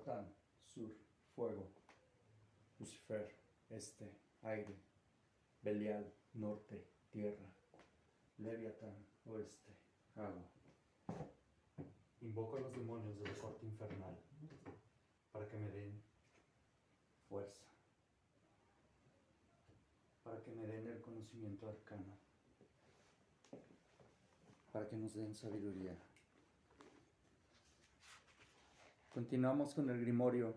Satán, sur, fuego. Lucifer, este, aire. Belial, norte, tierra. Leviatán, oeste, agua. Invoco a los demonios de la corte infernal para que me den fuerza, para que me den el conocimiento arcano, para que nos den sabiduría. Continuamos con el grimorio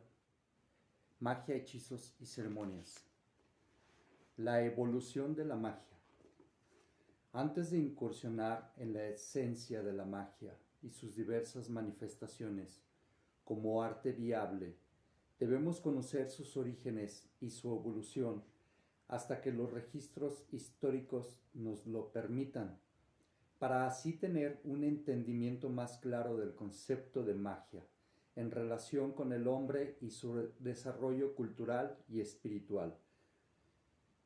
Magia, hechizos y ceremonias. La evolución de la magia. Antes de incursionar en la esencia de la magia y sus diversas manifestaciones como arte viable, debemos conocer sus orígenes y su evolución hasta que los registros históricos nos lo permitan, para así tener un entendimiento más claro del concepto de magia en relación con el hombre y su desarrollo cultural y espiritual.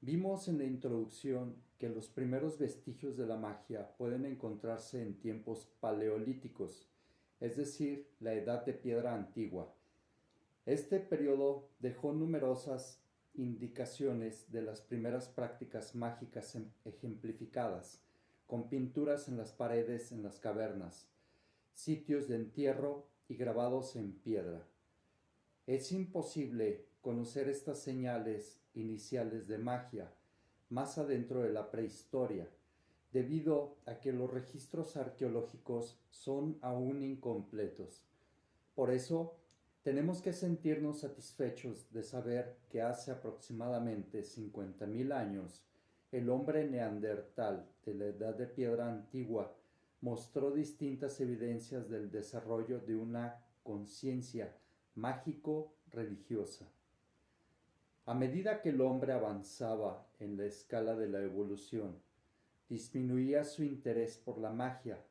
Vimos en la introducción que los primeros vestigios de la magia pueden encontrarse en tiempos paleolíticos, es decir, la Edad de Piedra Antigua. Este periodo dejó numerosas indicaciones de las primeras prácticas mágicas ejemplificadas, con pinturas en las paredes en las cavernas, sitios de entierro y grabados en piedra. Es imposible conocer estas señales iniciales de magia más adentro de la prehistoria, debido a que los registros arqueológicos son aún incompletos. Por eso, tenemos que sentirnos satisfechos de saber que hace aproximadamente 50.000 años, el hombre neandertal de la Edad de Piedra Antigua mostró distintas evidencias del desarrollo de una conciencia mágico-religiosa. A medida que el hombre avanzaba en la escala de la evolución, disminuía su interés por la magia.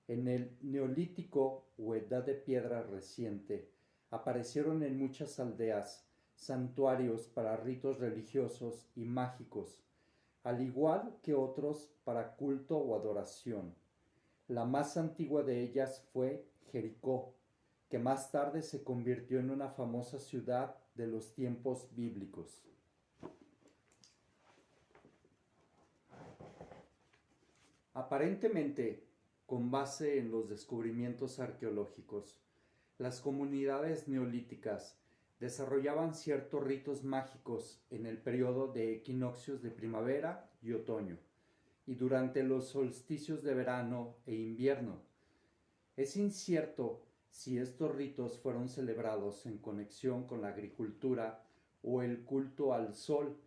En el Neolítico o Edad de Piedra reciente, aparecieron en muchas aldeas santuarios para ritos religiosos y mágicos, al igual que otros para culto o adoración. La más antigua de ellas fue Jericó, que más tarde se convirtió en una famosa ciudad de los tiempos bíblicos. Aparentemente, con base en los descubrimientos arqueológicos, las comunidades neolíticas desarrollaban ciertos ritos mágicos en el periodo de equinoccios de primavera y otoño, y durante los solsticios de verano e invierno. Es incierto si estos ritos fueron celebrados en conexión con la agricultura o el culto al sol.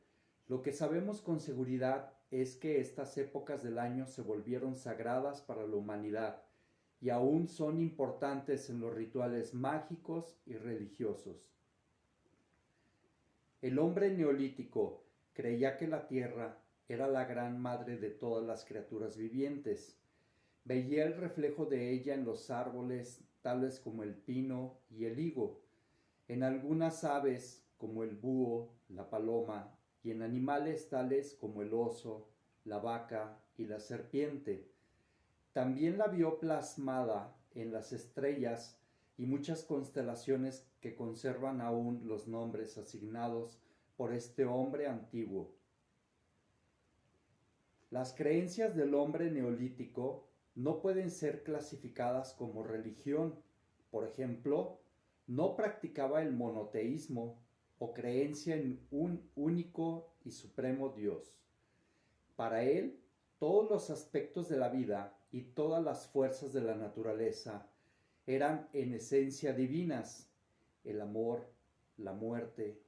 Lo que sabemos con seguridad es que estas épocas del año se volvieron sagradas para la humanidad y aún son importantes en los rituales mágicos y religiosos. El hombre neolítico creía que la tierra era la gran madre de todas las criaturas vivientes. Veía el reflejo de ella en los árboles tales como el pino y el higo, en algunas aves como el búho, la paloma, y en animales tales como el oso, la vaca y la serpiente. También la vio plasmada en las estrellas y muchas constelaciones que conservan aún los nombres asignados por este hombre antiguo. Las creencias del hombre neolítico no pueden ser clasificadas como religión. Por ejemplo, no practicaba el monoteísmo o creencia en un único y supremo Dios. Para él, todos los aspectos de la vida y todas las fuerzas de la naturaleza eran en esencia divinas: el amor, la muerte,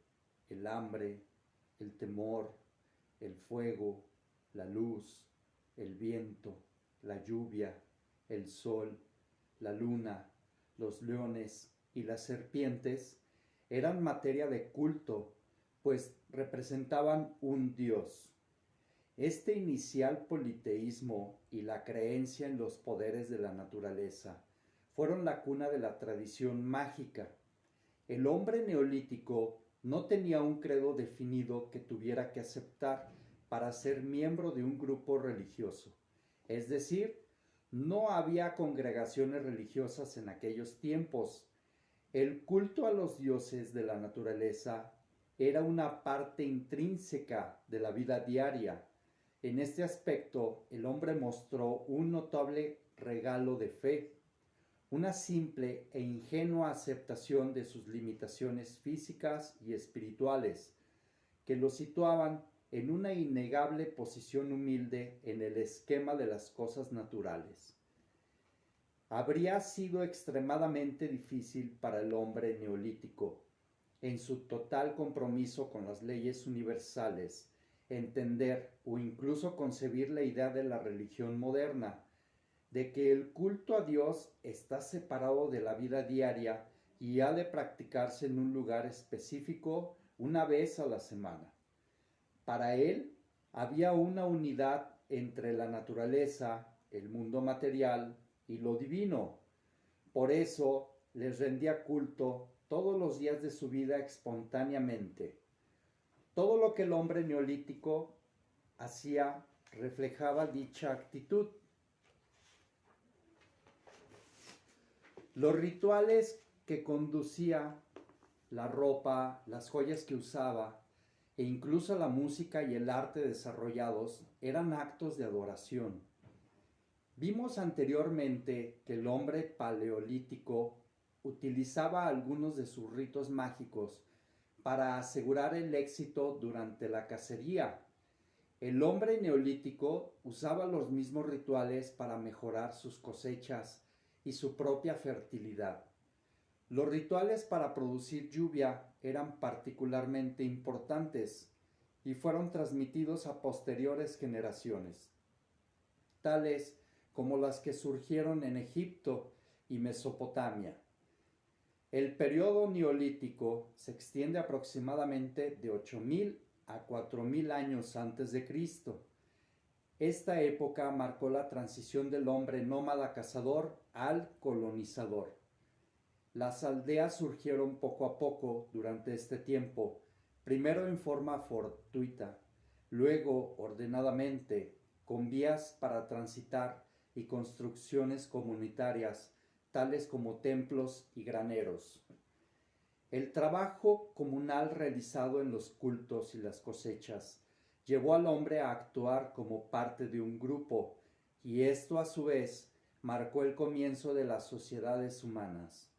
el hambre, el temor, el fuego, la luz, el viento, la lluvia, el sol, la luna, los leones y las serpientes eran materia de culto, pues representaban un dios. Este inicial politeísmo y la creencia en los poderes de la naturaleza fueron la cuna de la tradición mágica. El hombre neolítico no tenía un credo definido que tuviera que aceptar para ser miembro de un grupo religioso. Es decir, no había congregaciones religiosas en aquellos tiempos. El culto a los dioses de la naturaleza era una parte intrínseca de la vida diaria. En este aspecto, el hombre mostró un notable regalo de fe, una simple e ingenua aceptación de sus limitaciones físicas y espirituales, que lo situaban en una innegable posición humilde en el esquema de las cosas naturales. Habría sido extremadamente difícil para el hombre neolítico, en su total compromiso con las leyes universales, entender o incluso concebir la idea de la religión moderna, de que el culto a Dios está separado de la vida diaria y ha de practicarse en un lugar específico una vez a la semana. Para él había una unidad entre la naturaleza, el mundo material y lo divino. Por eso les rendía culto todos los días de su vida espontáneamente. Todo lo que el hombre neolítico hacía reflejaba dicha actitud. Los rituales que conducía, la ropa, las joyas que usaba e incluso la música y el arte desarrollados eran actos de adoración. Vimos anteriormente que el hombre paleolítico utilizaba algunos de sus ritos mágicos para asegurar el éxito durante la cacería. El hombre neolítico usaba los mismos rituales para mejorar sus cosechas y su propia fertilidad. Los rituales para producir lluvia eran particularmente importantes y fueron transmitidos a posteriores generaciones, tales como las que surgieron en Egipto y Mesopotamia. El periodo neolítico se extiende aproximadamente de 8.000 a 4.000 años antes de Cristo. Esta época marcó la transición del hombre nómada cazador al colonizador. Las aldeas surgieron poco a poco durante este tiempo, primero en forma fortuita, luego ordenadamente, con vías para transitar y construcciones comunitarias, tales como templos y graneros. El trabajo comunal realizado en los cultos y las cosechas llevó al hombre a actuar como parte de un grupo, y esto a su vez marcó el comienzo de las sociedades humanas.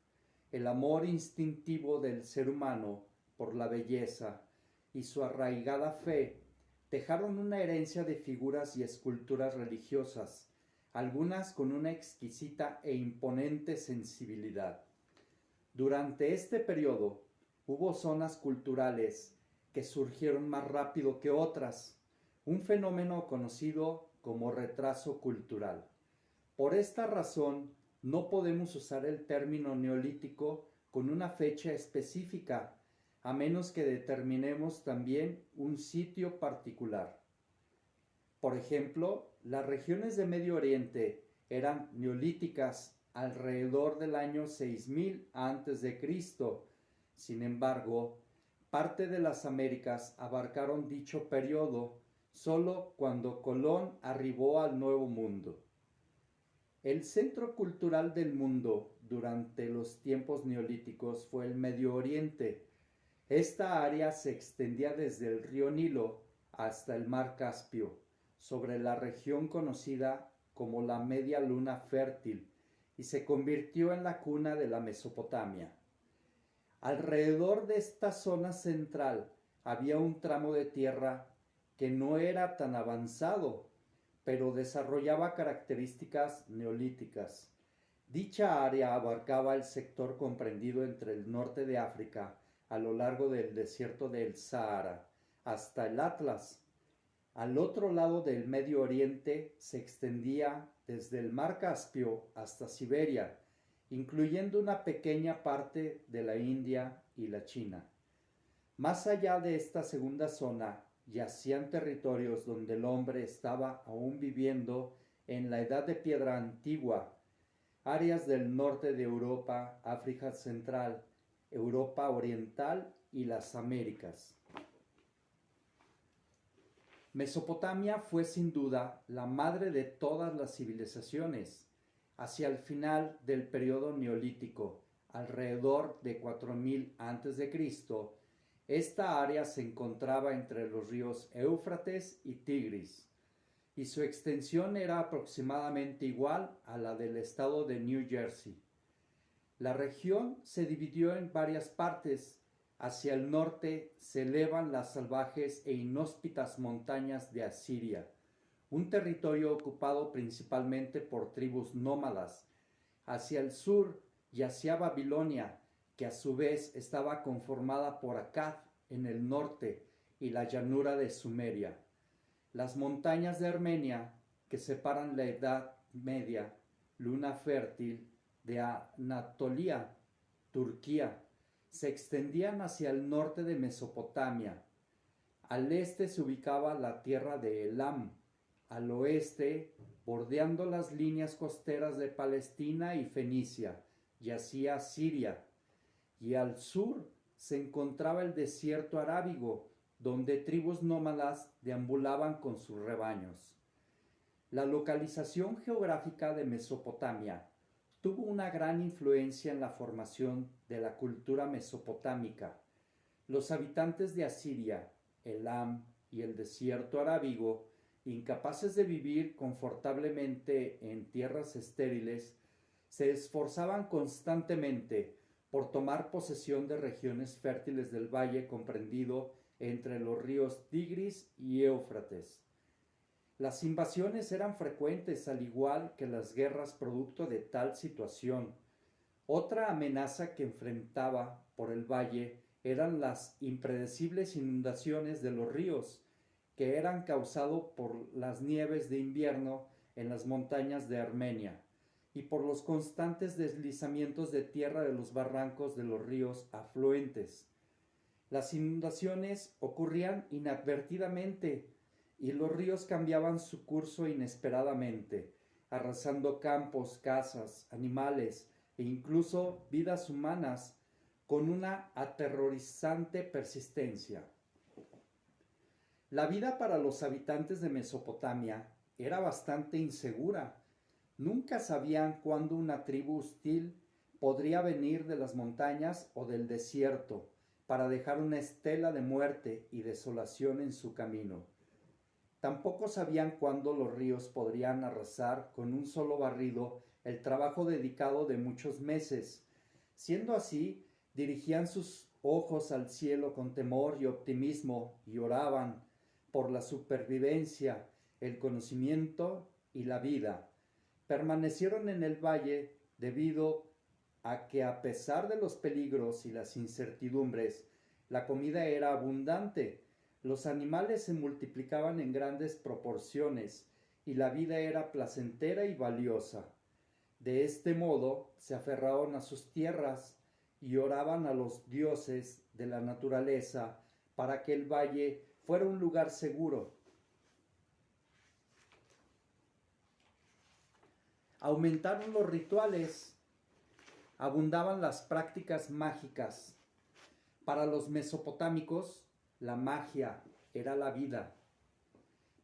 El amor instintivo del ser humano por la belleza y su arraigada fe dejaron una herencia de figuras y esculturas religiosas, algunas con una exquisita e imponente sensibilidad. Durante este periodo hubo zonas culturales que surgieron más rápido que otras, un fenómeno conocido como retraso cultural. Por esta razón, no podemos usar el término neolítico con una fecha específica, a menos que determinemos también un sitio particular. Por ejemplo, las regiones de Medio Oriente eran neolíticas alrededor del año 6000 a.C. Sin embargo, parte de las Américas abarcaron dicho periodo solo cuando Colón arribó al Nuevo Mundo. El centro cultural del mundo durante los tiempos neolíticos fue el Medio Oriente. Esta área se extendía desde el río Nilo hasta el mar Caspio, sobre la región conocida como la Media Luna Fértil, y se convirtió en la cuna de la Mesopotamia. Alrededor de esta zona central había un tramo de tierra que no era tan avanzado, pero desarrollaba características neolíticas. Dicha área abarcaba el sector comprendido entre el norte de África, a lo largo del desierto del Sahara, hasta el Atlas. Al otro lado del Medio Oriente se extendía desde el mar Caspio hasta Siberia, incluyendo una pequeña parte de la India y la China. Más allá de esta segunda zona, yacían territorios donde el hombre estaba aún viviendo en la Edad de Piedra antigua, áreas del norte de Europa, África Central, Europa Oriental y las Américas. Mesopotamia fue sin duda la madre de todas las civilizaciones. Hacia el final del periodo neolítico, alrededor de 4000 a.C., esta área se encontraba entre los ríos Éufrates y Tigris, y su extensión era aproximadamente igual a la del estado de New Jersey. La región se dividió en varias partes. Hacia el norte se elevan las salvajes e inhóspitas montañas de Asiria, un territorio ocupado principalmente por tribus nómadas. Hacia el sur yacía Babilonia, que a su vez estaba conformada por Akkad en el norte y la llanura de Sumeria. Las montañas de Armenia, que separan la Edad Media, luna fértil, de Anatolia, Turquía, se extendían hacia el norte de Mesopotamia. Al este se ubicaba la tierra de Elam, al oeste, bordeando las líneas costeras de Palestina y Fenicia, yacía Siria, y al sur se encontraba el desierto arábigo, donde tribus nómadas deambulaban con sus rebaños. La localización geográfica de Mesopotamia tuvo una gran influencia en la formación de la cultura mesopotámica. Los habitantes de Asiria, Elam y el desierto arábigo, incapaces de vivir confortablemente en tierras estériles, se esforzaban constantemente por tomar posesión de regiones fértiles del valle comprendido entre los ríos Tigris y Éufrates. Las invasiones eran frecuentes, al igual que las guerras producto de tal situación. Otra amenaza que enfrentaba por el valle eran las impredecibles inundaciones de los ríos, que eran causadas por las nieves de invierno en las montañas de Armenia y por los constantes deslizamientos de tierra de los barrancos de los ríos afluentes. Las inundaciones ocurrían inadvertidamente y los ríos cambiaban su curso inesperadamente, arrasando campos, casas, animales e incluso vidas humanas con una aterrorizante persistencia. La vida para los habitantes de Mesopotamia era bastante insegura. Nunca sabían cuándo una tribu hostil podría venir de las montañas o del desierto para dejar una estela de muerte y desolación en su camino. Tampoco sabían cuándo los ríos podrían arrasar con un solo barrido el trabajo dedicado de muchos meses. Siendo así, dirigían sus ojos al cielo con temor y optimismo y oraban por la supervivencia, el conocimiento y la vida. Permanecieron en el valle debido a que, a pesar de los peligros y las incertidumbres, la comida era abundante, los animales se multiplicaban en grandes proporciones y la vida era placentera y valiosa. De este modo se aferraron a sus tierras y oraban a los dioses de la naturaleza para que el valle fuera un lugar seguro. Aumentaron los rituales, abundaban las prácticas mágicas. Para los mesopotámicos, la magia era la vida.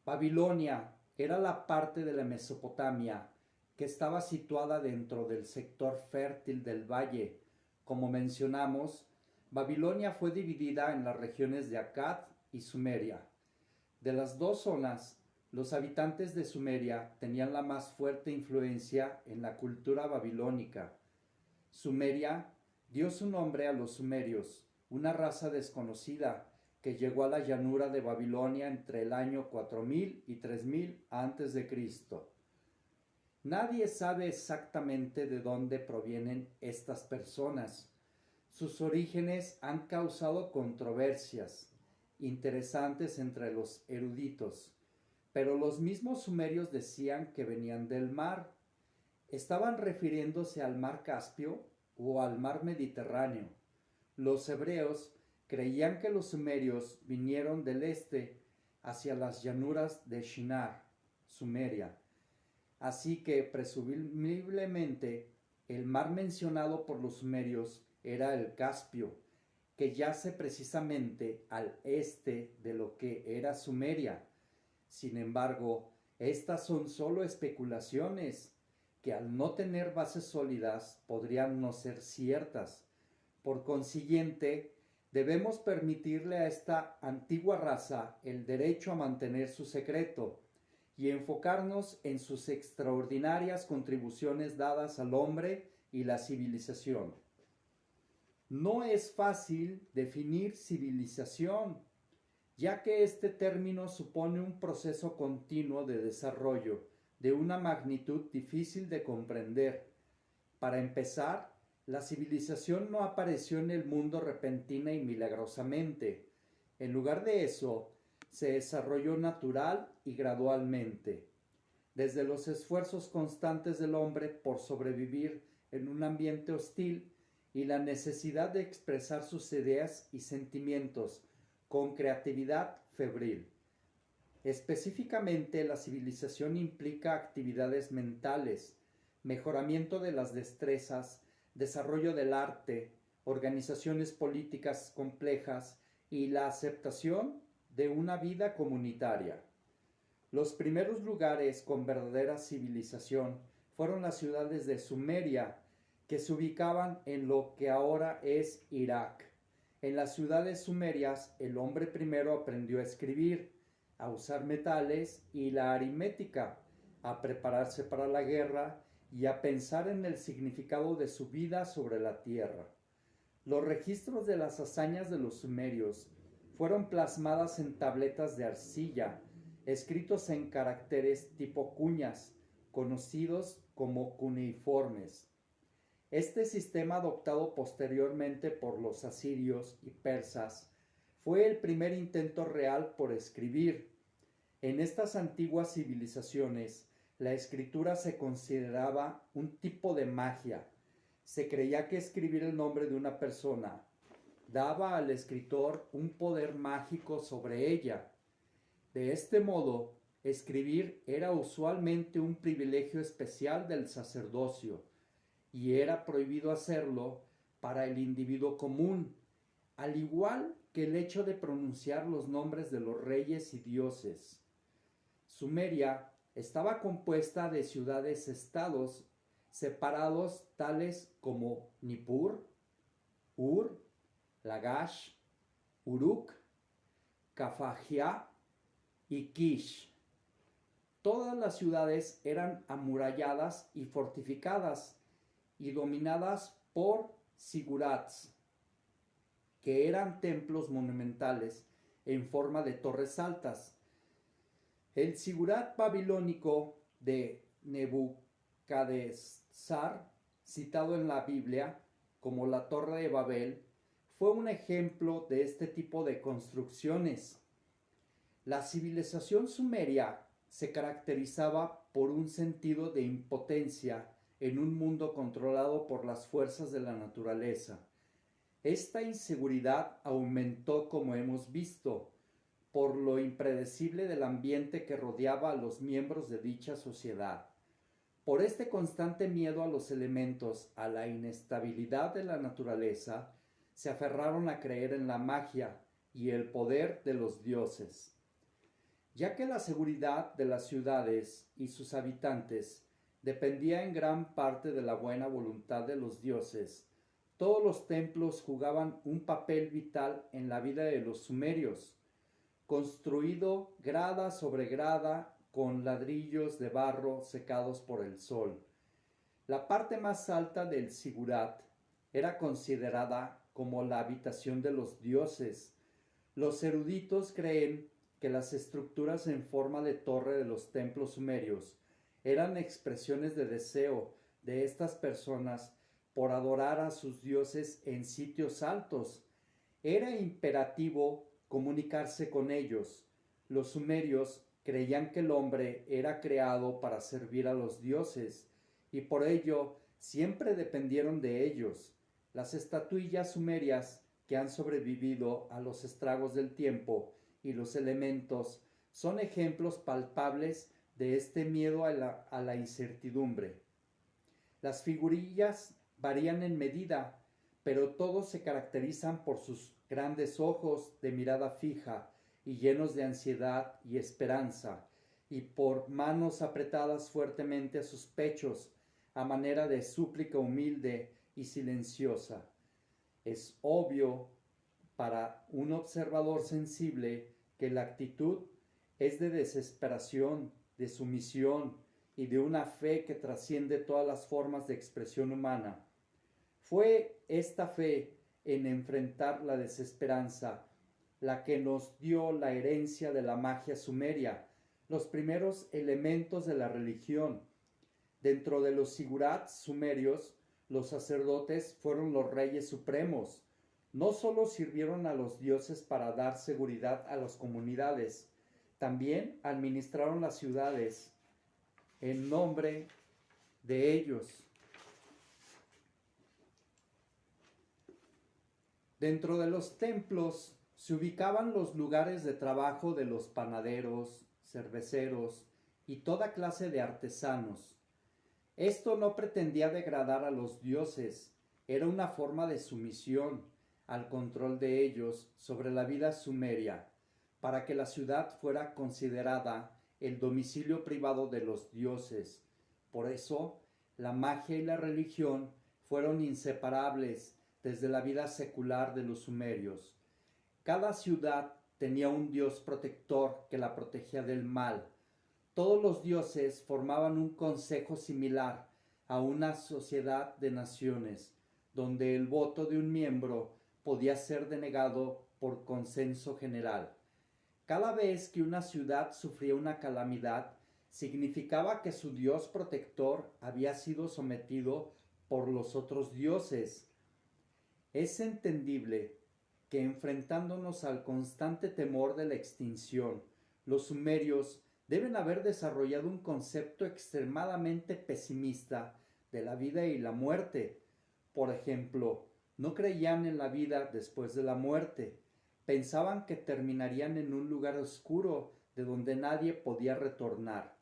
Babilonia era la parte de la Mesopotamia que estaba situada dentro del sector fértil del valle. Como mencionamos, Babilonia fue dividida en las regiones de Akkad y Sumeria. De las dos zonas, los habitantes de Sumeria tenían la más fuerte influencia en la cultura babilónica. Sumeria dio su nombre a los sumerios, una raza desconocida que llegó a la llanura de Babilonia entre el año 4000 y 3000 a.C. Nadie sabe exactamente de dónde provienen estas personas. Sus orígenes han causado controversias interesantes entre los eruditos, pero los mismos sumerios decían que venían del mar. ¿Estaban refiriéndose al mar Caspio o al mar Mediterráneo? Los hebreos creían que los sumerios vinieron del este hacia las llanuras de Shinar, Sumeria. Así que presumiblemente el mar mencionado por los sumerios era el Caspio, que yace precisamente al este de lo que era Sumeria. Sin embargo, estas son solo especulaciones. que al no tener bases sólidas podrían no ser ciertas. Por consiguiente, debemos permitirle a esta antigua raza el derecho a mantener su secreto y enfocarnos en sus extraordinarias contribuciones dadas al hombre y la civilización. No es fácil definir civilización, ya que este término supone un proceso continuo de desarrollo de una magnitud difícil de comprender. Para empezar, la civilización no apareció en el mundo repentina y milagrosamente. En lugar de eso, se desarrolló natural y gradualmente. Desde los esfuerzos constantes del hombre por sobrevivir en un ambiente hostil y la necesidad de expresar sus ideas y sentimientos con creatividad febril. Específicamente, la civilización implica actividades mentales, mejoramiento de las destrezas, desarrollo del arte, organizaciones políticas complejas y la aceptación de una vida comunitaria. Los primeros lugares con verdadera civilización fueron las ciudades de Sumeria, que se ubicaban en lo que ahora es Irak. En las ciudades sumerias, el hombre primero aprendió a escribir, a usar metales y la aritmética, a prepararse para la guerra y a pensar en el significado de su vida sobre la tierra. Los registros de las hazañas de los sumerios fueron plasmadas en tabletas de arcilla, escritos en caracteres tipo cuñas, conocidos como cuneiformes. Este sistema, adoptado posteriormente por los asirios y persas, fue el primer intento real por escribir. En estas antiguas civilizaciones, la escritura se consideraba un tipo de magia. Se creía que escribir el nombre de una persona daba al escritor un poder mágico sobre ella. De este modo, escribir era usualmente un privilegio especial del sacerdocio, y era prohibido hacerlo para el individuo común, al igual que el hecho de pronunciar los nombres de los reyes y dioses. Sumeria estaba compuesta de ciudades-estados separados tales como Nippur, Ur, Lagash, Uruk, Kafajia y Kish. Todas las ciudades eran amuralladas y fortificadas y dominadas por zigurats, que eran templos monumentales en forma de torres altas. El zigurat babilónico de Nebuchadnezzar, citado en la Biblia como la Torre de Babel, fue un ejemplo de este tipo de construcciones. La civilización sumeria se caracterizaba por un sentido de impotencia en un mundo controlado por las fuerzas de la naturaleza. Esta inseguridad aumentó, como hemos visto, por lo impredecible del ambiente que rodeaba a los miembros de dicha sociedad. Por este constante miedo a los elementos, a la inestabilidad de la naturaleza, se aferraron a creer en la magia y el poder de los dioses. Ya que la seguridad de las ciudades y sus habitantes dependía en gran parte de la buena voluntad de los dioses, todos los templos jugaban un papel vital en la vida de los sumerios, construido grada sobre grada con ladrillos de barro secados por el sol. La parte más alta del zigurat era considerada como la habitación de los dioses. Los eruditos creen que las estructuras en forma de torre de los templos sumerios eran expresiones de deseo de estas personas por adorar a sus dioses en sitios altos. Era imperativo comunicarse con ellos. Los sumerios creían que el hombre era creado para servir a los dioses y por ello siempre dependieron de ellos. Las estatuillas sumerias que han sobrevivido a los estragos del tiempo y los elementos son ejemplos palpables de este miedo a la incertidumbre. Las figurillas varían en medida, pero todos se caracterizan por sus grandes ojos de mirada fija y llenos de ansiedad y esperanza, y por manos apretadas fuertemente a sus pechos, a manera de súplica humilde y silenciosa. Es obvio para un observador sensible que la actitud es de desesperación, de sumisión y de una fe que trasciende todas las formas de expresión humana. Fue esta fe en enfrentar la desesperanza la que nos dio la herencia de la magia sumeria, los primeros elementos de la religión. Dentro de los sigurats sumerios, los sacerdotes fueron los reyes supremos. No solo sirvieron a los dioses para dar seguridad a las comunidades, también administraron las ciudades en nombre de ellos. Dentro de los templos se ubicaban los lugares de trabajo de los panaderos, cerveceros y toda clase de artesanos. Esto no pretendía degradar a los dioses, era una forma de sumisión al control de ellos sobre la vida sumeria, para que la ciudad fuera considerada el domicilio privado de los dioses. Por eso, la magia y la religión fueron inseparables desde la vida secular de los sumerios. Cada ciudad tenía un dios protector que la protegía del mal. Todos los dioses formaban un consejo similar a una sociedad de naciones, donde el voto de un miembro podía ser denegado por consenso general. Cada vez que una ciudad sufría una calamidad, significaba que su dios protector había sido sometido por los otros dioses. Es entendible que enfrentándonos al constante temor de la extinción, los sumerios deben haber desarrollado un concepto extremadamente pesimista de la vida y la muerte. Por ejemplo, no creían en la vida después de la muerte. Pensaban que terminarían en un lugar oscuro de donde nadie podía retornar.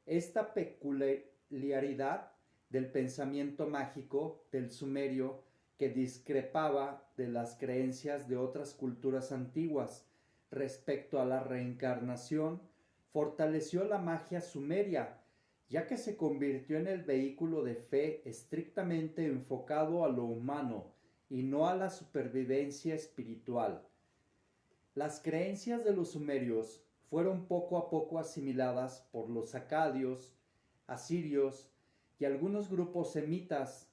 Esta peculiaridad del pensamiento mágico del sumerio, que discrepaba de las creencias de otras culturas antiguas respecto a la reencarnación, fortaleció la magia sumeria, ya que se convirtió en el vehículo de fe estrictamente enfocado a lo humano y no a la supervivencia espiritual. Las creencias de los sumerios fueron poco a poco asimiladas por los acadios, asirios y algunos grupos semitas.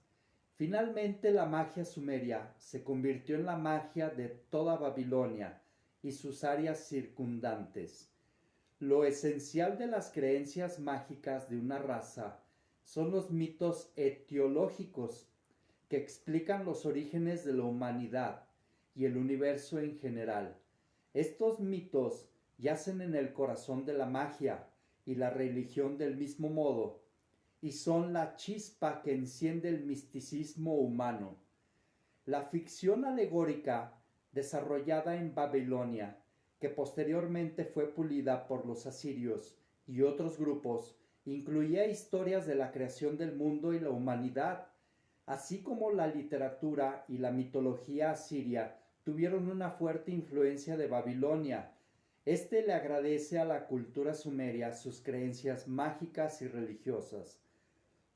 Finalmente la magia sumeria se convirtió en la magia de toda Babilonia y sus áreas circundantes. Lo esencial de las creencias mágicas de una raza son los mitos etiológicos que explican los orígenes de la humanidad y el universo en general. Estos mitos yacen en el corazón de la magia y la religión del mismo modo, y son la chispa que enciende el misticismo humano. La ficción alegórica desarrollada en Babilonia, que posteriormente fue pulida por los asirios y otros grupos, incluía historias de la creación del mundo y la humanidad, así como la literatura y la mitología asiria tuvieron una fuerte influencia de Babilonia. Este le agradece a la cultura sumeria sus creencias mágicas y religiosas.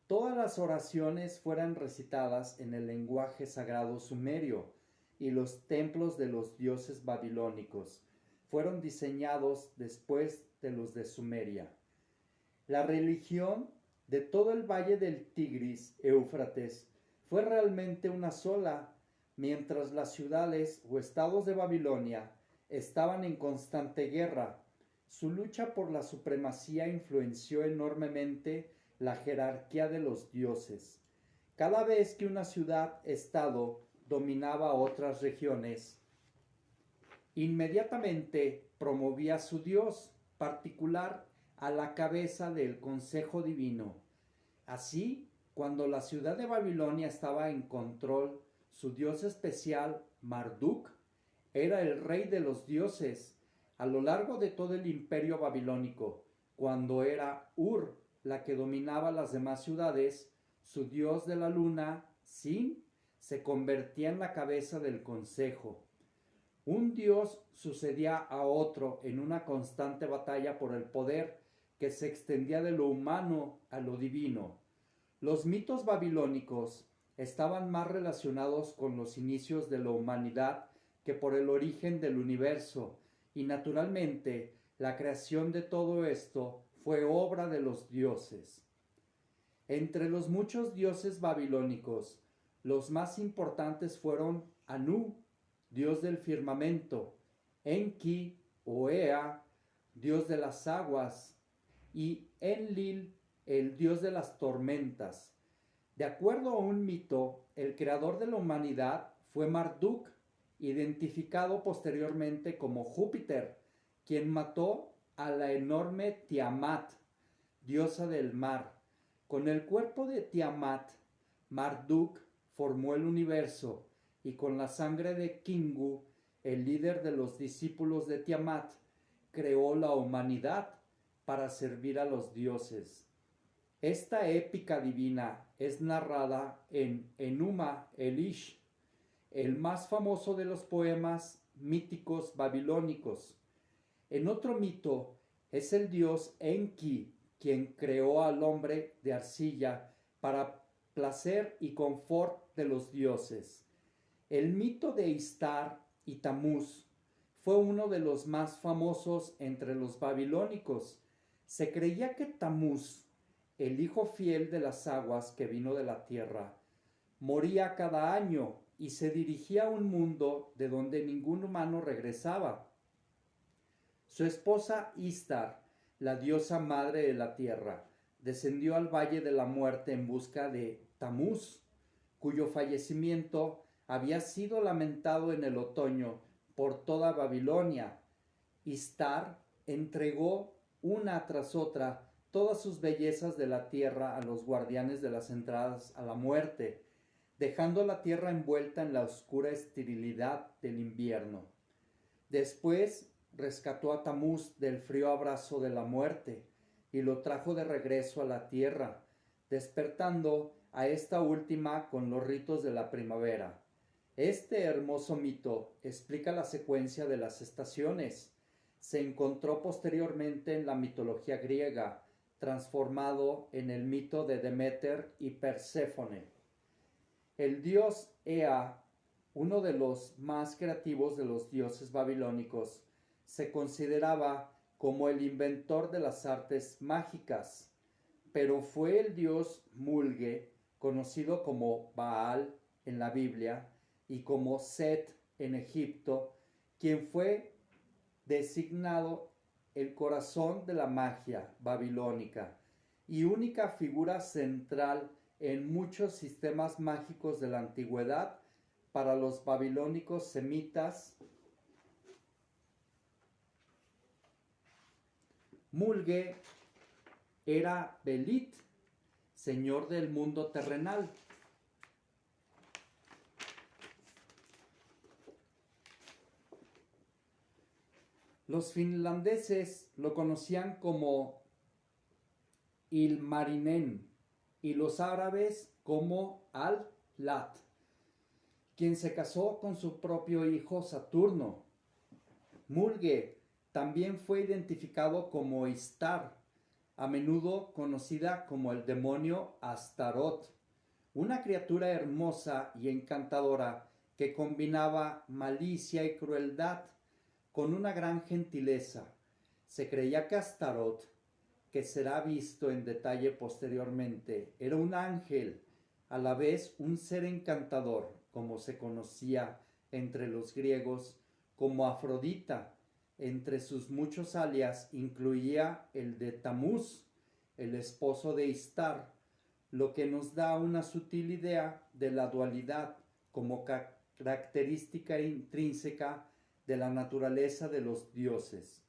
Todas las oraciones fueron recitadas en el lenguaje sagrado sumerio, y los templos de los dioses babilónicos fueron diseñados después de los de Sumeria. La religión de todo el valle del Tigris, Éufrates, fue realmente una sola, mientras las ciudades o estados de Babilonia estaban en constante guerra. Su lucha por la supremacía influenció enormemente la jerarquía de los dioses. Cada vez que una ciudad-estado dominaba otras regiones, inmediatamente promovía a su dios particular a la cabeza del consejo divino. Así, cuando la ciudad de Babilonia estaba en control, su dios especial, Marduk, era el rey de los dioses a lo largo de todo el imperio babilónico. Cuando era Ur la que dominaba las demás ciudades, su dios de la luna, Sin, se convertía en la cabeza del consejo. Un dios sucedía a otro en una constante batalla por el poder que se extendía de lo humano a lo divino. Los mitos babilónicos estaban más relacionados con los inicios de la humanidad que por el origen del universo, y naturalmente la creación de todo esto fue obra de los dioses. Entre los muchos dioses babilónicos, los más importantes fueron Anu, dios del firmamento, Enki o Ea, dios de las aguas, y Enlil, el dios de las tormentas. De acuerdo a un mito, el creador de la humanidad fue Marduk, identificado posteriormente como Júpiter, quien mató a la enorme Tiamat, diosa del mar. Con el cuerpo de Tiamat, Marduk formó el universo, y con la sangre de Kingu, el líder de los discípulos de Tiamat, creó la humanidad para servir a los dioses. Esta épica divina es narrada en Enuma Elish, el más famoso de los poemas míticos babilónicos. En otro mito es el dios Enki quien creó al hombre de arcilla para placer y confort de los dioses. El mito de Istar y Tamuz fue uno de los más famosos entre los babilónicos. Se creía que Tamuz, el hijo fiel de las aguas que vino de la tierra, moría cada año y se dirigía a un mundo de donde ningún humano regresaba. Su esposa Istar, la diosa madre de la tierra, descendió al valle de la muerte en busca de Tamuz, cuyo fallecimiento había sido lamentado en el otoño por toda Babilonia. Istar entregó una tras otra todas sus bellezas de la tierra a los guardianes de las entradas a la muerte, dejando la tierra envuelta en la oscura esterilidad del invierno. Después rescató a Tamuz del frío abrazo de la muerte y lo trajo de regreso a la tierra, despertando a esta última con los ritos de la primavera. Este hermoso mito explica la secuencia de las estaciones. Se encontró posteriormente en la mitología griega, transformado en el mito de Deméter y Perséfone. El dios Ea, uno de los más creativos de los dioses babilónicos, se consideraba como el inventor de las artes mágicas, pero fue el dios Mulge, conocido como Baal en la Biblia y como Set en Egipto, quien fue designado el corazón de la magia babilónica y única figura central en muchos sistemas mágicos de la antigüedad para los babilónicos semitas. Mulge era Belit, señor del mundo terrenal. Los finlandeses lo conocían como Ilmarinen y los árabes como Al-Lat, quien se casó con su propio hijo Saturno. Mulge también fue identificado como Istar, a menudo conocida como el demonio Astarot, una criatura hermosa y encantadora que combinaba malicia y crueldad con una gran gentileza. Se creía que Astarot, que será visto en detalle posteriormente, era un ángel, a la vez un ser encantador, como se conocía entre los griegos como Afrodita. Entre sus muchos alias incluía el de Tamuz, el esposo de Istar, lo que nos da una sutil idea de la dualidad como característica intrínseca de la naturaleza de los dioses.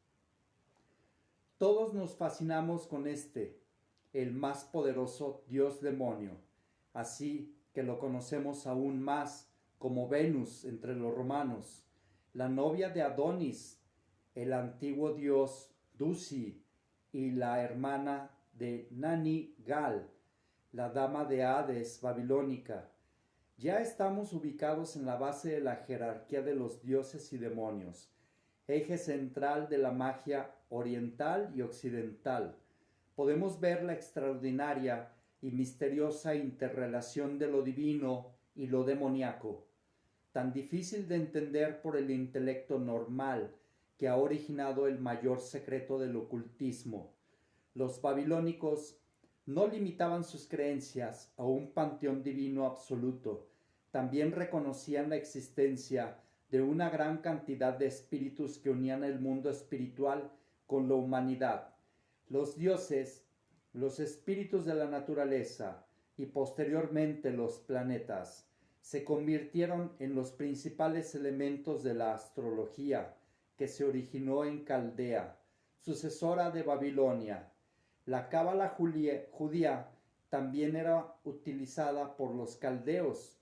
Todos nos fascinamos con el más poderoso dios demonio, así que lo conocemos aún más como Venus entre los romanos, la novia de Adonis, el antiguo dios Dusi, y la hermana de Nani Gal, la dama de Hades babilónica. Ya estamos ubicados en la base de la jerarquía de los dioses y demonios, eje central de la magia oriental y occidental. Podemos ver la extraordinaria y misteriosa interrelación de lo divino y lo demoníaco, tan difícil de entender por el intelecto normal, que ha originado el mayor secreto del ocultismo. Los babilónicos no limitaban sus creencias a un panteón divino absoluto, también reconocían la existencia de una gran cantidad de espíritus que unían el mundo espiritual con la humanidad. Los dioses, los espíritus de la naturaleza y posteriormente los planetas se convirtieron en los principales elementos de la astrología que se originó en Caldea, sucesora de Babilonia. La cábala judía también era utilizada por los caldeos,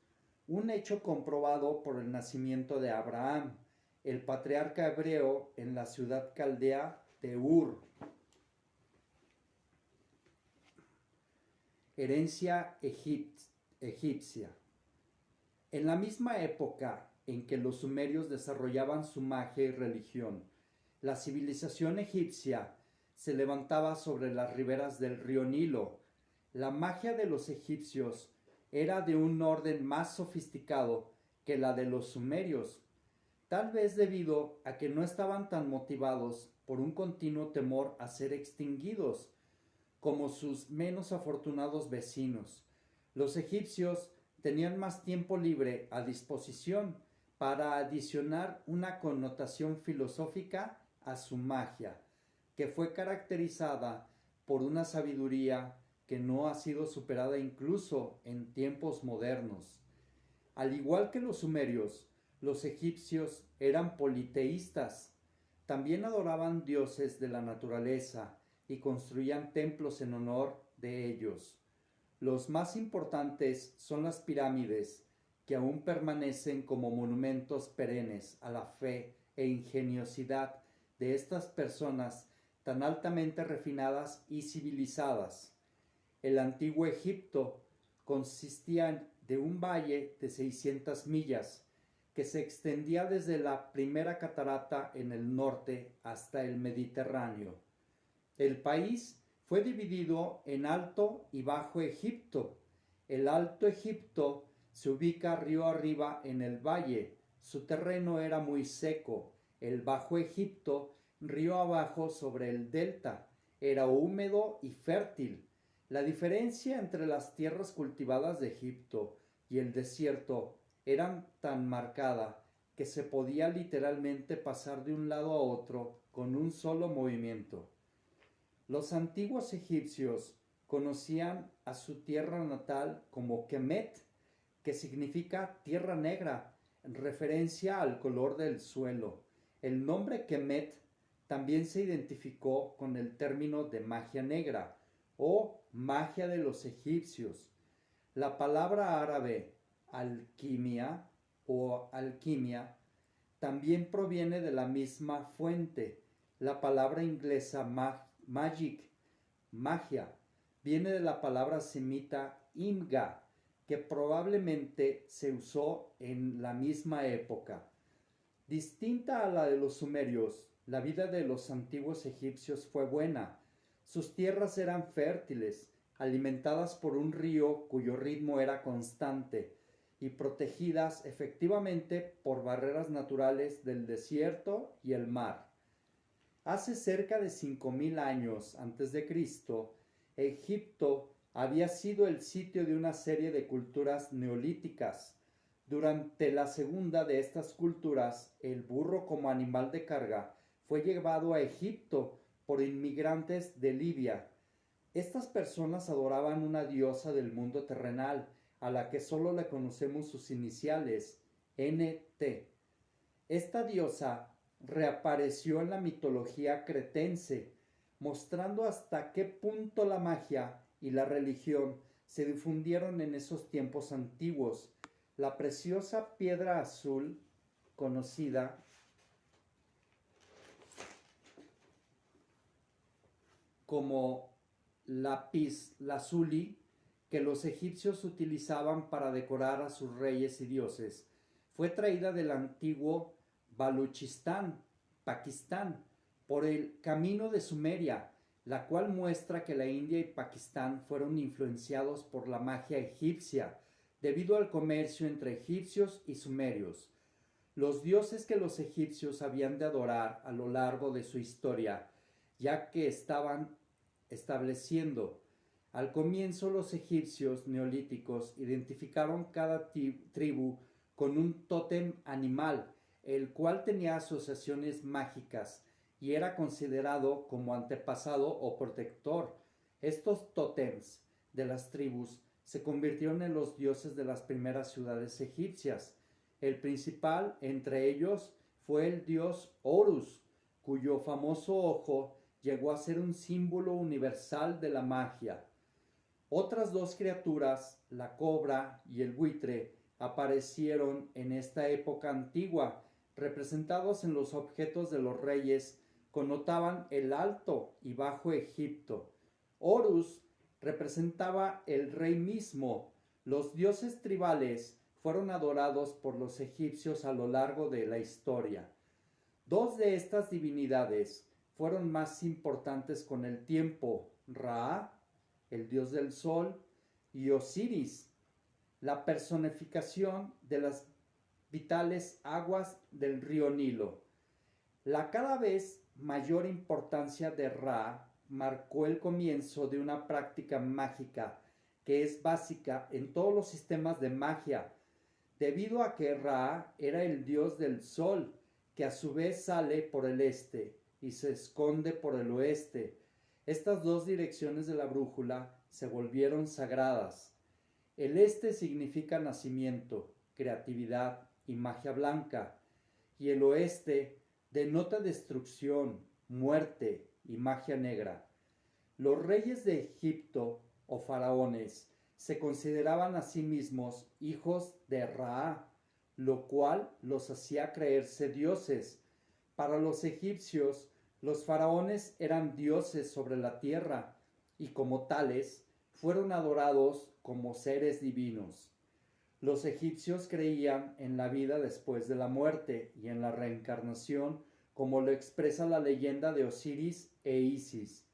un hecho comprobado por el nacimiento de Abraham, el patriarca hebreo, en la ciudad caldea de Ur. Herencia egipcia. En la misma época en que los sumerios desarrollaban su magia y religión, la civilización egipcia se levantaba sobre las riberas del río Nilo. La magia de los egipcios era de un orden más sofisticado que la de los sumerios, tal vez debido a que no estaban tan motivados por un continuo temor a ser extinguidos como sus menos afortunados vecinos. Los egipcios tenían más tiempo libre a disposición para adicionar una connotación filosófica a su magia, que fue caracterizada por una sabiduría que no ha sido superada incluso en tiempos modernos. Al igual que los sumerios, los egipcios eran politeístas. También adoraban dioses de la naturaleza y construían templos en honor de ellos. Los más importantes son las pirámides, que aún permanecen como monumentos perennes a la fe e ingeniosidad de estas personas tan altamente refinadas y civilizadas. El antiguo Egipto consistía de un valle de 600 millas que se extendía desde la primera catarata en el norte hasta el Mediterráneo. El país fue dividido en Alto y Bajo Egipto. El Alto Egipto se ubica río arriba en el valle. Su terreno era muy seco. El Bajo Egipto, río abajo sobre el delta, era húmedo y fértil. La diferencia entre las tierras cultivadas de Egipto y el desierto era tan marcada que se podía literalmente pasar de un lado a otro con un solo movimiento. Los antiguos egipcios conocían a su tierra natal como Kemet, que significa tierra negra, en referencia al color del suelo. El nombre Kemet también se identificó con el término de magia negra o magia de los egipcios. La palabra árabe alquimia o alquimia también proviene de la misma fuente. La palabra inglesa magic, magia, viene de la palabra semita imga, que probablemente se usó en la misma época. Distinta a la de los sumerios, la vida de los antiguos egipcios fue buena. Sus tierras eran fértiles, alimentadas por un río cuyo ritmo era constante y protegidas efectivamente por barreras naturales del desierto y el mar. Hace cerca de 5000 años antes de Cristo, Egipto había sido el sitio de una serie de culturas neolíticas. Durante la segunda de estas culturas, el burro como animal de carga fue llevado a Egipto por inmigrantes de Libia. Estas personas adoraban una diosa del mundo terrenal, a la que solo le conocemos sus iniciales, NT. Esta diosa reapareció en la mitología cretense, mostrando hasta qué punto la magia y la religión se difundieron en esos tiempos antiguos. La preciosa piedra azul, conocida como lápiz lazuli, que los egipcios utilizaban para decorar a sus reyes y dioses, fue traída del antiguo Baluchistán, Pakistán, por el camino de Sumeria. la cual muestra que la India y Pakistán fueron influenciados por la magia egipcia, debido al comercio entre egipcios y sumerios. Los dioses que los egipcios habían de adorar a lo largo de su historia, ya que estaban estableciendo. Al comienzo los egipcios neolíticos identificaron cada tribu con un tótem animal, el cual tenía asociaciones mágicas y era considerado como antepasado o protector. Estos tótems de las tribus se convirtieron en los dioses de las primeras ciudades egipcias. El principal entre ellos fue el dios Horus, cuyo famoso ojo llegó a ser un símbolo universal de la magia. Otras dos criaturas, la cobra y el buitre, aparecieron en esta época antigua, representados en los objetos de los reyes, connotaban el Alto y Bajo Egipto. Horus representaba el rey mismo. Los dioses tribales fueron adorados por los egipcios a lo largo de la historia. Dos de estas divinidades fueron más importantes con el tiempo: Ra, el dios del sol, y Osiris, la personificación de las vitales aguas del río Nilo. La cada vez mayor importancia de Ra marcó el comienzo de una práctica mágica que es básica en todos los sistemas de magia, debido a que Ra era el dios del sol, que a su vez sale por el este y se esconde por el oeste. Estas dos direcciones de la brújula se volvieron sagradas. El este significa nacimiento, creatividad y magia blanca, y el oeste denota destrucción, muerte y magia negra. Los reyes de Egipto o faraones se consideraban a sí mismos hijos de Ra, lo cual los hacía creerse dioses. Para los egipcios, los faraones eran dioses sobre la tierra y como tales fueron adorados como seres divinos. Los egipcios creían en la vida después de la muerte y en la reencarnación, como lo expresa la leyenda de Osiris e Isis.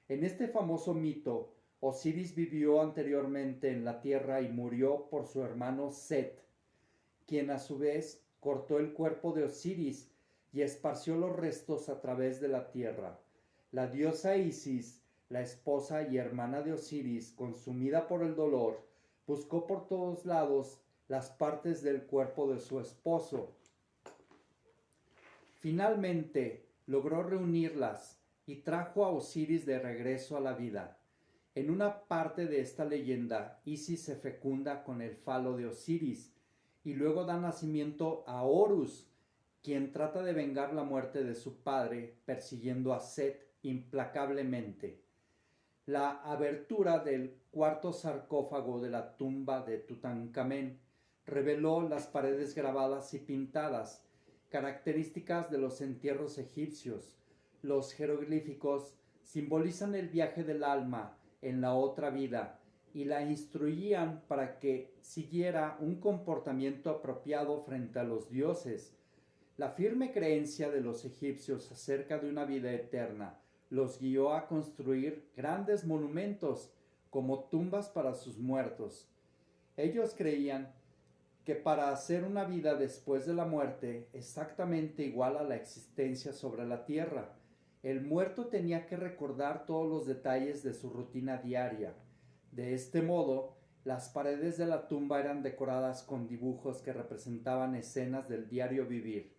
En este famoso mito, Osiris vivió anteriormente en la tierra y murió por su hermano Set, quien a su vez cortó el cuerpo de Osiris y esparció los restos a través de la tierra. La diosa Isis, la esposa y hermana de Osiris, consumida por el dolor, buscó por todos lados las partes del cuerpo de su esposo. Finalmente logró reunirlas y trajo a Osiris de regreso a la vida. En una parte de esta leyenda, Isis se fecunda con el falo de Osiris y luego da nacimiento a Horus, quien trata de vengar la muerte de su padre persiguiendo a Set implacablemente. La abertura del cuarto sarcófago de la tumba de Tutankamén reveló las paredes grabadas y pintadas, características de los entierros egipcios. Los jeroglíficos simbolizan el viaje del alma en la otra vida y la instruían para que siguiera un comportamiento apropiado frente a los dioses. La firme creencia de los egipcios acerca de una vida eterna los guió a construir grandes monumentos como tumbas para sus muertos. Ellos creían que para hacer una vida después de la muerte exactamente igual a la existencia sobre la tierra, el muerto tenía que recordar todos los detalles de su rutina diaria. De este modo, las paredes de la tumba eran decoradas con dibujos que representaban escenas del diario vivir.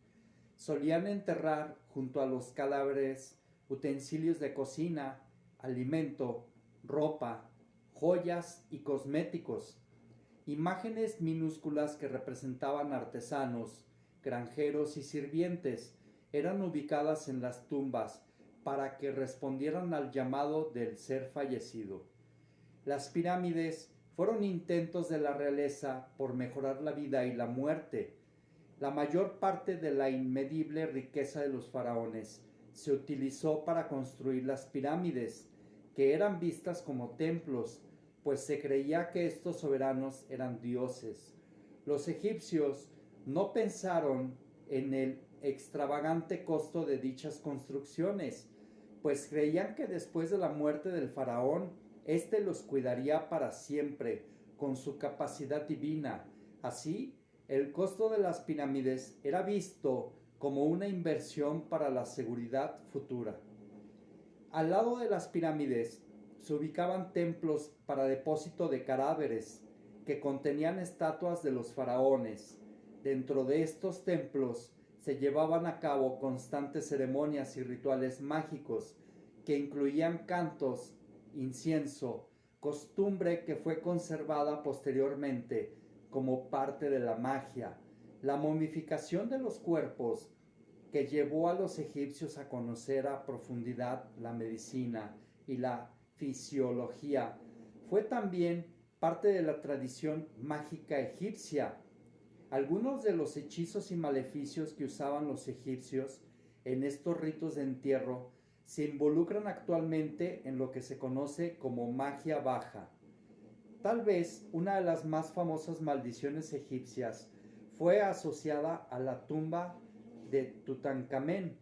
Solían enterrar junto a los cadáveres utensilios de cocina, alimento, ropa, joyas y cosméticos. Imágenes minúsculas que representaban artesanos, granjeros y sirvientes eran ubicadas en las tumbas para que respondieran al llamado del ser fallecido. Las pirámides fueron intentos de la realeza por mejorar la vida y la muerte. La mayor parte de la inmedible riqueza de los faraones se utilizó para construir las pirámides, que eran vistas como templos, pues se creía que estos soberanos eran dioses. Los egipcios no pensaron en el extravagante costo de dichas construcciones, pues creían que después de la muerte del faraón, éste los cuidaría para siempre con su capacidad divina. Así, el costo de las pirámides era visto como una inversión para la seguridad futura. Al lado de las pirámides se ubicaban templos para depósito de cadáveres que contenían estatuas de los faraones. Dentro de estos templos se llevaban a cabo constantes ceremonias y rituales mágicos que incluían cantos, incienso, costumbre que fue conservada posteriormente como parte de la magia. La momificación de los cuerpos, que llevó a los egipcios a conocer a profundidad la medicina y la fisiología, fue también parte de la tradición mágica egipcia. Algunos de los hechizos y maleficios que usaban los egipcios en estos ritos de entierro se involucran actualmente en lo que se conoce como magia baja. Tal vez una de las más famosas maldiciones egipcias fue asociada a la tumba de Tutankamén,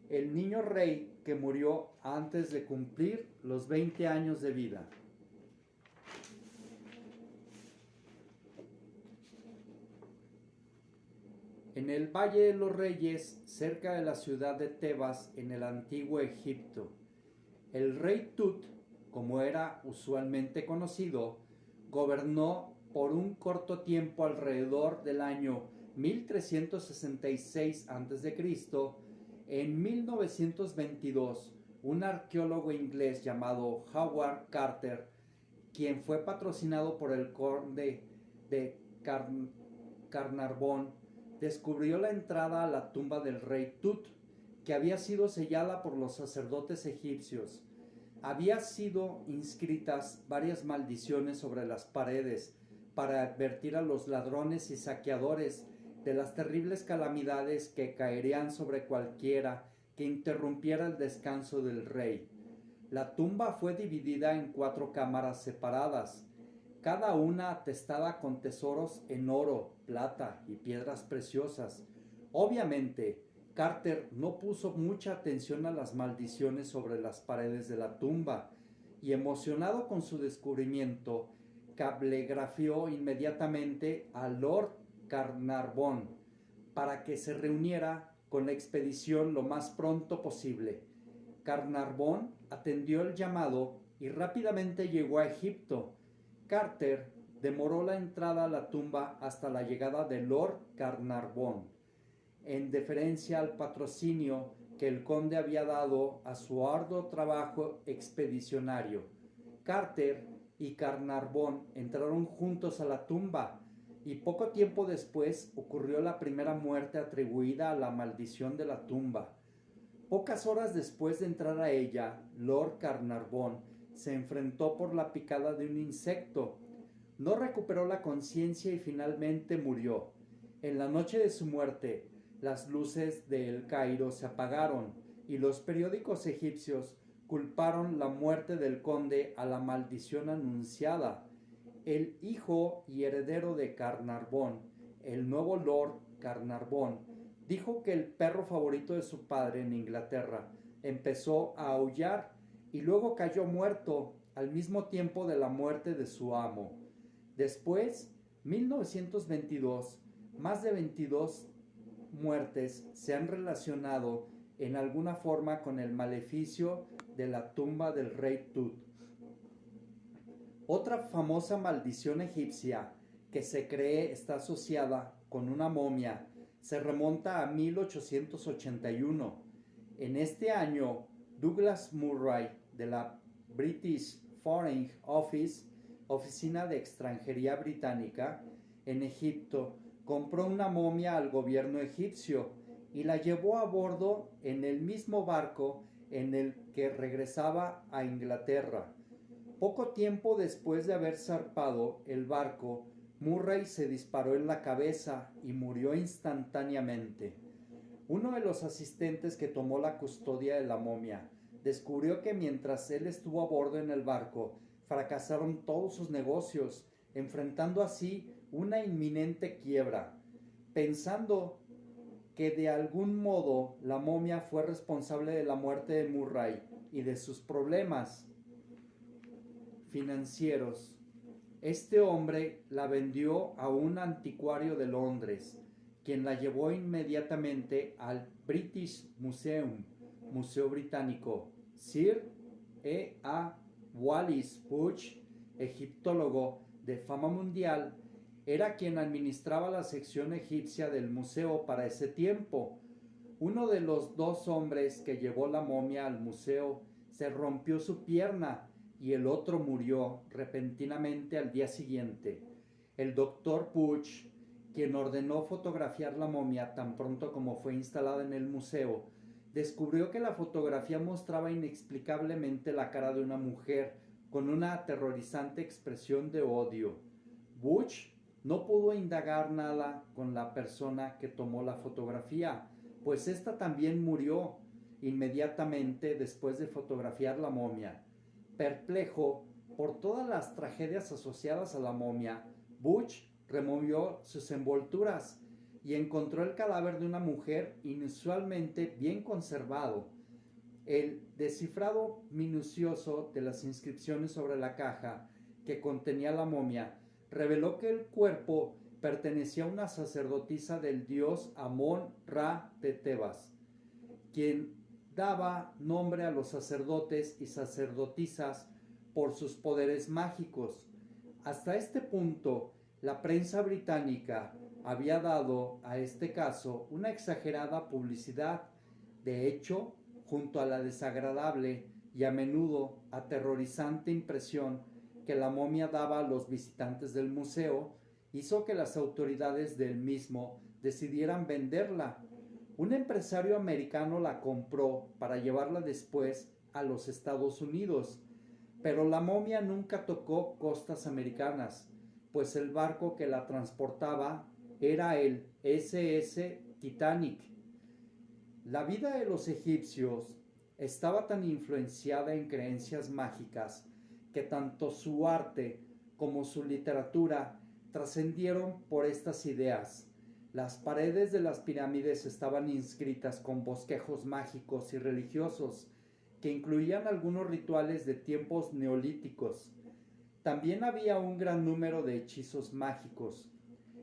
el niño rey que murió antes de cumplir los 20 años de vida. En el Valle de los Reyes, cerca de la ciudad de Tebas, en el antiguo Egipto, el rey Tut, como era usualmente conocido, gobernó por un corto tiempo alrededor del año 1366 a.C. En 1922, un arqueólogo inglés llamado Howard Carter, quien fue patrocinado por el conde de Carnarvon, descubrió la entrada a la tumba del rey Tut, que había sido sellada por los sacerdotes egipcios. Había sido inscritas varias maldiciones sobre las paredes para advertir a los ladrones y saqueadores de las terribles calamidades que caerían sobre cualquiera que interrumpiera el descanso del rey. La tumba fue dividida en 4 cámaras separadas, cada una atestada con tesoros en oro, plata y piedras preciosas. Obviamente, Carter no puso mucha atención a las maldiciones sobre las paredes de la tumba y, emocionado con su descubrimiento, cablegrafió inmediatamente a Lord Carnarvon para que se reuniera con la expedición lo más pronto posible. Carnarvon atendió el llamado y rápidamente llegó a Egipto. Carter demoró la entrada a la tumba hasta la llegada de Lord Carnarvon, en deferencia al patrocinio que el conde había dado a su arduo trabajo expedicionario. Carter y Carnarvon entraron juntos a la tumba y poco tiempo después ocurrió la primera muerte atribuida a la maldición de la tumba. Pocas horas después de entrar a ella, Lord Carnarvon se enfrentó por la picada de un insecto. No recuperó la conciencia y finalmente murió. En la noche de su muerte, las luces de El Cairo se apagaron y los periódicos egipcios culparon la muerte del conde a la maldición anunciada. El hijo y heredero de Carnarvon, el nuevo Lord Carnarvon, dijo que el perro favorito de su padre en Inglaterra empezó a aullar y luego cayó muerto al mismo tiempo de la muerte de su amo. Después, 1922, más de 22 muertes se han relacionado en alguna forma con el maleficio de la tumba del rey Tut. Otra famosa maldición egipcia que se cree está asociada con una momia se remonta a 1881. En este año, Douglas Murray, de la British Foreign Office, Oficina de Extranjería Británica, en Egipto, compró una momia al gobierno egipcio y la llevó a bordo en el mismo barco en el que regresaba a Inglaterra. Poco tiempo después de haber zarpado el barco, Murray se disparó en la cabeza y murió instantáneamente. Uno de los asistentes que tomó la custodia de la momia descubrió que mientras él estuvo a bordo en el barco, fracasaron todos sus negocios, enfrentando así una inminente quiebra. Pensando que de algún modo la momia fue responsable de la muerte de Murray, y de sus problemas financieros, este hombre la vendió a un anticuario de Londres, quien la llevó inmediatamente al British Museum, Museo Británico. Sir E. A. Wallis Budge, egiptólogo de fama mundial, era quien administraba la sección egipcia del museo para ese tiempo. Uno de los dos hombres que llevó la momia al museo se rompió su pierna y el otro murió repentinamente al día siguiente. El doctor Budge, quien ordenó fotografiar la momia tan pronto como fue instalada en el museo, descubrió que la fotografía mostraba inexplicablemente la cara de una mujer con una aterrorizante expresión de odio. Budge no pudo indagar nada con la persona que tomó la fotografía, pues ésta también murió inmediatamente después de fotografiar la momia. Perplejo por todas las tragedias asociadas a la momia, Budge removió sus envolturas y encontró el cadáver de una mujer inusualmente bien conservado. El descifrado minucioso de las inscripciones sobre la caja que contenía la momia reveló que el cuerpo pertenecía a una sacerdotisa del dios Amón-Ra de Tebas, quien daba nombre a los sacerdotes y sacerdotisas por sus poderes mágicos. Hasta este punto, la prensa británica había dado a este caso una exagerada publicidad. De hecho, junto a la desagradable y a menudo aterrorizante impresión que la momia daba a los visitantes del museo, hizo que las autoridades del mismo decidieran venderla. Un empresario americano la compró para llevarla después a los Estados Unidos, pero la momia nunca tocó costas americanas, pues el barco que la transportaba era el SS Titanic. La vida de los egipcios estaba tan influenciada en creencias mágicas que tanto su arte como su literatura trascendieron por estas ideas. Las paredes de las pirámides estaban inscritas con bosquejos mágicos y religiosos que incluían algunos rituales de tiempos neolíticos. También había un gran número de hechizos mágicos.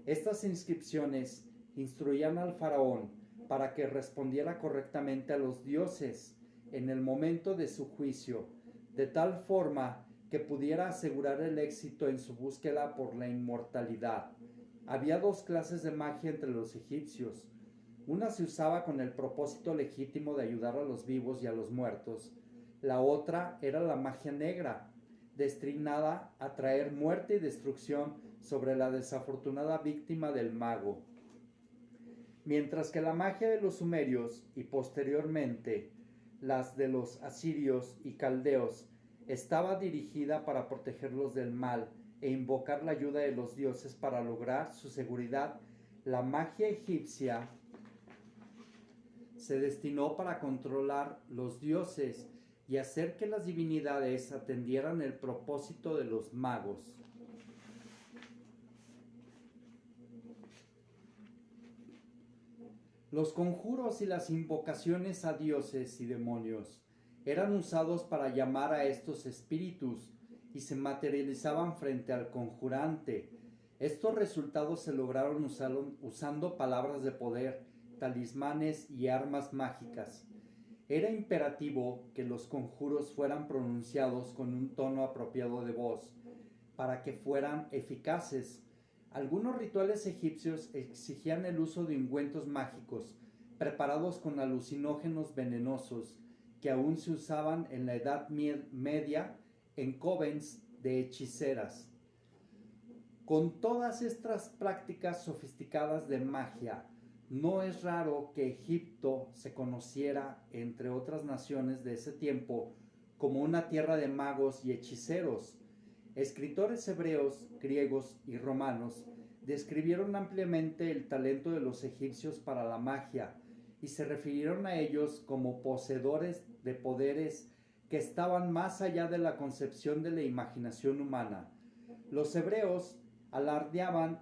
Estas inscripciones instruían al faraón para que respondiera correctamente a los dioses en el momento de su juicio, de tal forma que pudiera asegurar el éxito en su búsqueda por la inmortalidad. Había dos clases de magia entre los egipcios. Una se usaba con el propósito legítimo de ayudar a los vivos y a los muertos. La otra era la magia negra, destinada a traer muerte y destrucción sobre la desafortunada víctima del mago. Mientras que la magia de los sumerios y posteriormente las de los asirios y caldeos estaba dirigida para protegerlos del mal e invocar la ayuda de los dioses para lograr su seguridad, la magia egipcia se destinó para controlar los dioses y hacer que las divinidades atendieran el propósito de los magos. Los conjuros y las invocaciones a dioses y demonios eran usados para llamar a estos espíritus y se materializaban frente al conjurante. Estos resultados se lograron usando palabras de poder, talismanes y armas mágicas. Era imperativo que los conjuros fueran pronunciados con un tono apropiado de voz para que fueran eficaces. Algunos rituales egipcios exigían el uso de ungüentos mágicos preparados con alucinógenos venenosos que aún se usaban en la Edad Media en covens de hechiceras. Con todas estas prácticas sofisticadas de magia, no es raro que Egipto se conociera, entre otras naciones de ese tiempo, como una tierra de magos y hechiceros. Escritores hebreos, griegos y romanos describieron ampliamente el talento de los egipcios para la magia y se refirieron a ellos como poseedores de poderes que estaban más allá de la concepción de la imaginación humana. Los hebreos alardeaban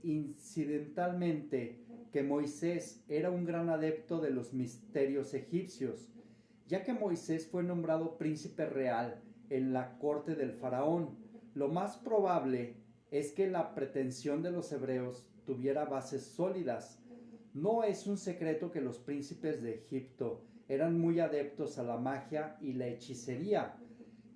incidentalmente que Moisés era un gran adepto de los misterios egipcios ya que Moisés fue nombrado príncipe real en la corte del faraón. Lo más probable es que la pretensión de los hebreos tuviera bases sólidas. No es un secreto que los príncipes de Egipto eran muy adeptos a la magia y la hechicería,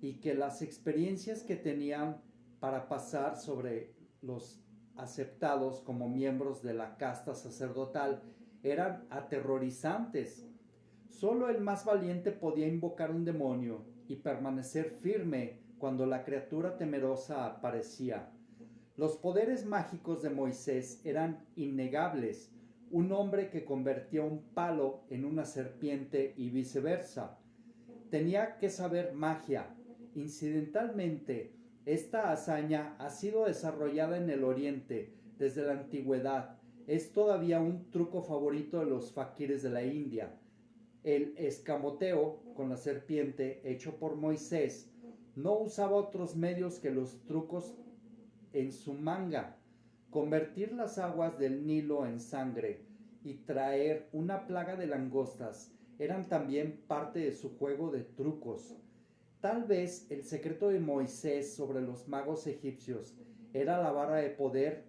y que las experiencias que tenían para pasar sobre los aceptados como miembros de la casta sacerdotal eran aterrorizantes. Solo el más valiente podía invocar un demonio y permanecer firme cuando la criatura temerosa aparecía. Los poderes mágicos de Moisés eran innegables. Un hombre que convertía un palo en una serpiente y viceversa. Tenía que saber magia. Incidentalmente, esta hazaña ha sido desarrollada en el Oriente desde la antigüedad. Es todavía un truco favorito de los faquires de la India. El escamoteo con la serpiente hecho por Moisés no usaba otros medios que los trucos en su manga, convertir las aguas del Nilo en sangre y traer una plaga de langostas eran también parte de su juego de trucos. Tal vez el secreto de Moisés sobre los magos egipcios era la vara de poder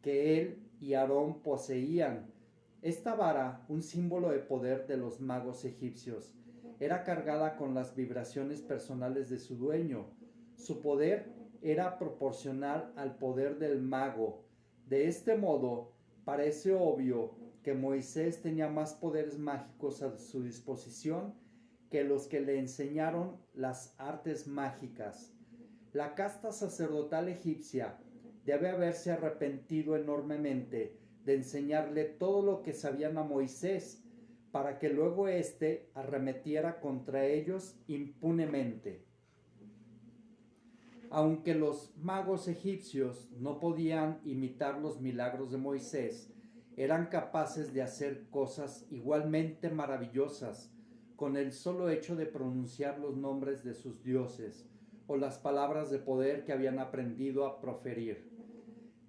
que él y Aarón poseían. Esta vara, un símbolo de poder de los magos egipcios, era cargada con las vibraciones personales de su dueño. Su poder era proporcional al poder del mago. De este modo, parece obvio que Moisés tenía más poderes mágicos a su disposición que los que le enseñaron las artes mágicas. La casta sacerdotal egipcia debe haberse arrepentido enormemente de enseñarle todo lo que sabían a Moisés, para que luego éste arremetiera contra ellos impunemente. Aunque los magos egipcios no podían imitar los milagros de Moisés, eran capaces de hacer cosas igualmente maravillosas con el solo hecho de pronunciar los nombres de sus dioses o las palabras de poder que habían aprendido a proferir.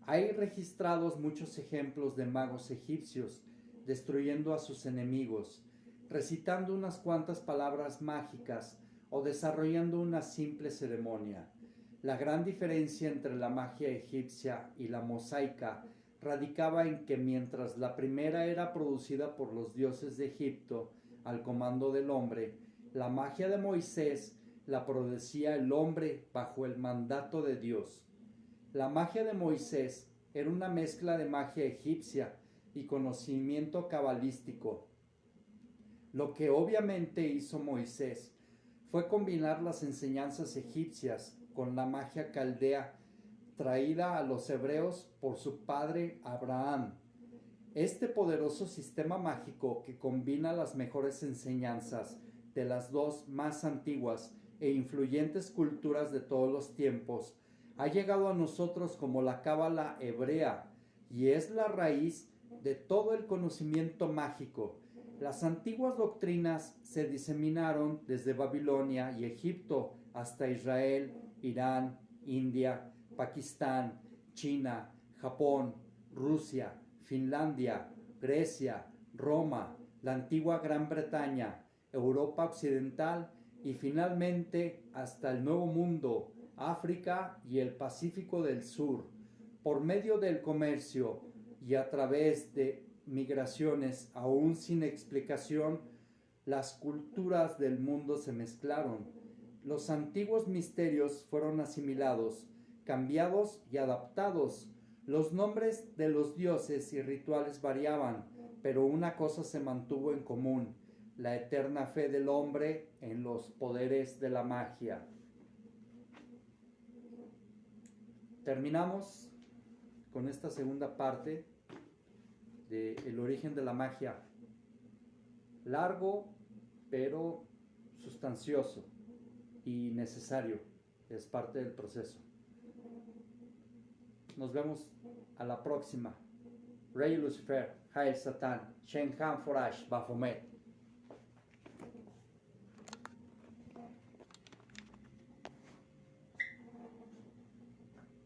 Hay registrados muchos ejemplos de magos egipcios destruyendo a sus enemigos, recitando unas cuantas palabras mágicas o desarrollando una simple ceremonia. La gran diferencia entre la magia egipcia y la mosaica radicaba en que mientras la primera era producida por los dioses de Egipto al comando del hombre, la magia de Moisés la producía el hombre bajo el mandato de Dios. La magia de Moisés era una mezcla de magia egipcia y conocimiento cabalístico. Lo que obviamente hizo Moisés fue combinar las enseñanzas egipcias con la magia caldea traída a los hebreos por su padre Abraham. Este poderoso sistema mágico que combina las mejores enseñanzas de las dos más antiguas e influyentes culturas de todos los tiempos ha llegado a nosotros como la cábala hebrea y es la raíz de todo el conocimiento mágico. Las antiguas doctrinas se diseminaron desde Babilonia y Egipto hasta Israel, Irán, India, Pakistán, China, Japón, Rusia, Finlandia, Grecia, Roma, la antigua Gran Bretaña, Europa Occidental y finalmente hasta el Nuevo Mundo, África y el Pacífico del Sur. Por medio del comercio y a través de migraciones aún sin explicación, las culturas del mundo se mezclaron. Los antiguos misterios fueron asimilados, cambiados y adaptados. Los nombres de los dioses y rituales variaban, pero una cosa se mantuvo en común: la eterna fe del hombre en los poderes de la magia. Terminamos con esta segunda parte de El origen de la magia. Largo, pero sustancioso y necesario. Es parte del proceso. Nos vemos a la próxima. Rey Lucifer, Hail Satan, Shen Han Forash, Baphomet.